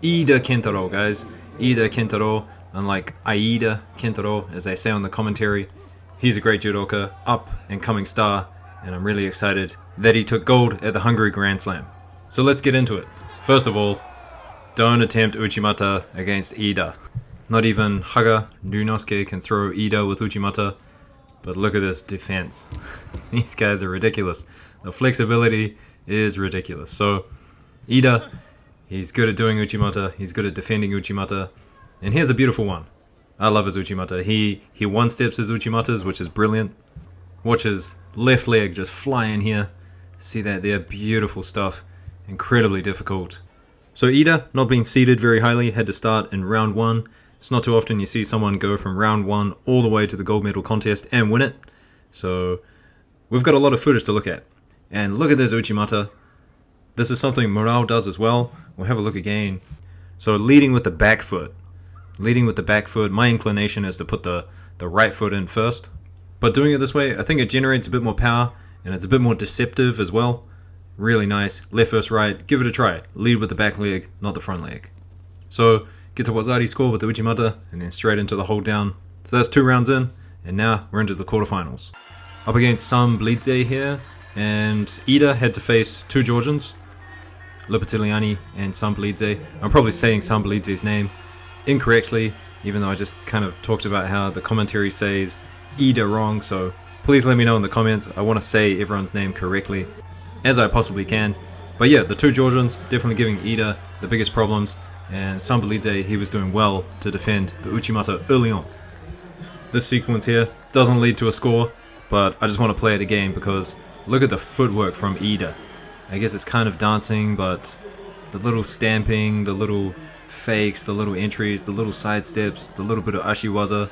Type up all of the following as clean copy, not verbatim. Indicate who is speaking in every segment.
Speaker 1: Iida Kentaro, guys. Iida Kentaro, unlike Iida Kentaro, as they say on the commentary. He's a great judoka, up and coming star, and I'm really excited that he took gold at the Hungary Grand Slam. So let's get into it. First of all, don't attempt Uchimata against Iida. Not even Haga Ryunosuke can throw Iida with Uchimata, but look at this defense. These guys are ridiculous. The flexibility is ridiculous. So Iida, he's good at doing Uchimata, he's good at defending Uchimata, and here's a beautiful one. I love his Uchimata. He one-steps his Uchimatas, which is brilliant. Watch his left leg just fly in here. See that there? Beautiful stuff. Incredibly difficult. So Iida, not being seeded very highly, had to start in round 1. It's not too often you see someone go from round 1 all the way to the gold medal contest and win it. So we've got a lot of footage to look at. And look at this Uchimata. This is something Morale does as well. We'll have a look again. So leading with the back foot. Leading with the back foot, my inclination is to put the right foot in first. But doing it this way, I think it generates a bit more power, and it's a bit more deceptive as well. Really nice. Left versus right. Give it a try. Lead with the back leg, not the front leg. So get to Wazari score with the Uchimata, and then straight into the hold down. So that's 2 rounds in, and now we're into the quarterfinals. Up against Sam Blidze here, and Iida had to face 2 Georgians, Lopetiliani and Sam Blidze. I'm probably saying Sam Blidze's name incorrectly, even though I just kind of talked about how the commentary says Iida wrong, so please let me know in the comments. I want to say everyone's name correctly as I possibly can. But yeah, the 2 Georgians definitely giving Iida the biggest problems, and Sam Blidze, he was doing well to defend the Uchimata early on. This sequence here doesn't lead to a score, but I just want to play it again because look at the footwork from Iida. I guess it's kind of dancing, but the little stamping, the little fakes, the little entries, the little side steps, the little bit of ashiwaza,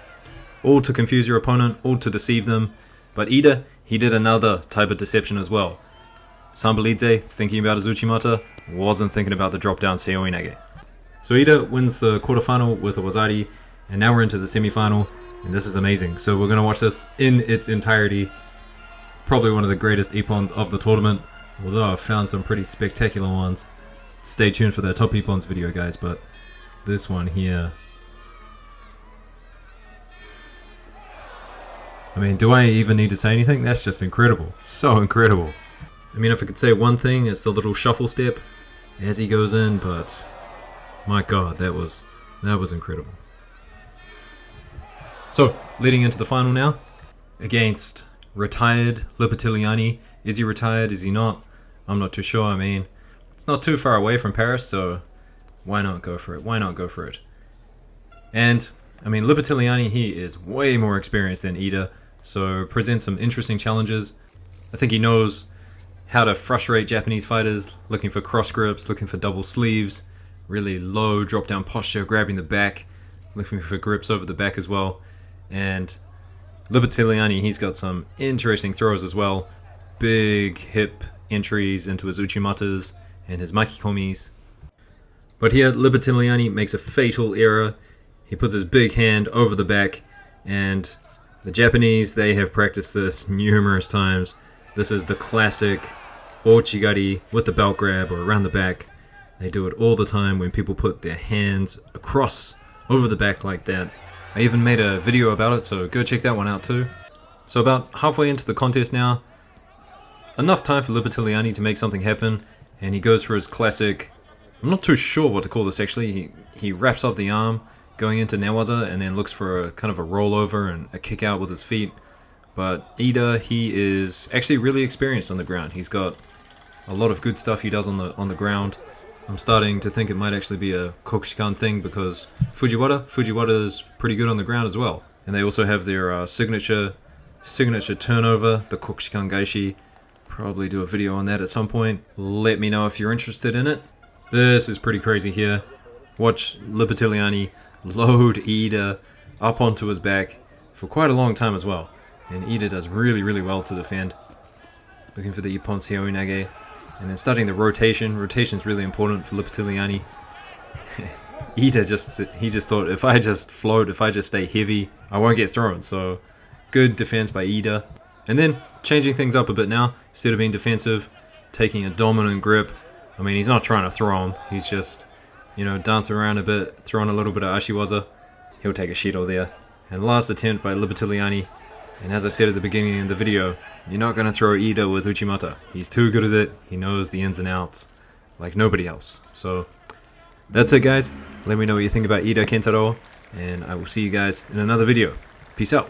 Speaker 1: all to confuse your opponent, all to deceive them. But Iida, he did another type of deception as well. Sam Blidze, thinking about his Uchimata, wasn't thinking about the drop down Seoinage. So Iida wins the quarterfinal with a Wazari, and now we're into the semifinal, and this is amazing. So we're going to watch this in its entirety. Probably one of the greatest Ippons of the tournament, although I've found some pretty spectacular ones. Stay tuned for the top Ippons video, guys, but this one here, I mean, do I even need to say anything? That's just incredible. So incredible. I mean, if I could say one thing, it's the little shuffle step as he goes in, but my god, that was incredible. So, leading into the final now, against retired Lopetiliani. Is he retired? Is he not? I'm not too sure. I mean, it's not too far away from Paris, so why not go for it? Why not go for it? And, I mean, Lopetiliani, he is way more experienced than Iida, so presents some interesting challenges. I think he knows how to frustrate Japanese fighters, looking for cross grips, looking for double sleeves, really low drop down posture, grabbing the back, looking for grips over the back as well. And Lopetiliani, he's got some interesting throws as well. Big hip entries into his Uchimatas and his Makikomis. But here, Lopetiliani makes a fatal error. He puts his big hand over the back, and the Japanese, they have practiced this numerous times. This is the classic Ochigari with the belt grab or around the back. They do it all the time when people put their hands across over the back like that. I even made a video about it, so go check that one out too. So about halfway into the contest now, enough time for Lopetiliani to make something happen, and he goes for his classic, I'm not too sure what to call this actually, he wraps up the arm going into Newaza and then looks for a kind of a rollover and a kick out with his feet. But Iida, he is actually really experienced on the ground. He's got a lot of good stuff he does on the ground. I'm starting to think it might actually be a Kokushikan thing because Fujiwara is pretty good on the ground as well. And they also have their signature turnover, the Kokushikan Gaishi. Probably do a video on that at some point. Let me know if you're interested in it. This is pretty crazy here. Watch Lopetiliani load Iida up onto his back for quite a long time as well. And Iida does really, really well to defend. Looking for the Ippons Seoinage. And then starting the rotation. Rotation's really important for Lopetiliani. Iida just thought, if I just float, if I just stay heavy, I won't get thrown. So, good defense by Iida. And then, changing things up a bit now. Instead of being defensive, taking a dominant grip. I mean, he's not trying to throw him. He's just you know, dance around a bit, throw on a little bit of Ashiwaza, he'll take a Shido there. And last attempt by Libertiliani. And as I said at the beginning of the video, you're not going to throw Iida with Uchimata. He's too good at it. He knows the ins and outs like nobody else. So that's it, guys. Let me know what you think about Iida Kentaro, and I will see you guys in another video. Peace out.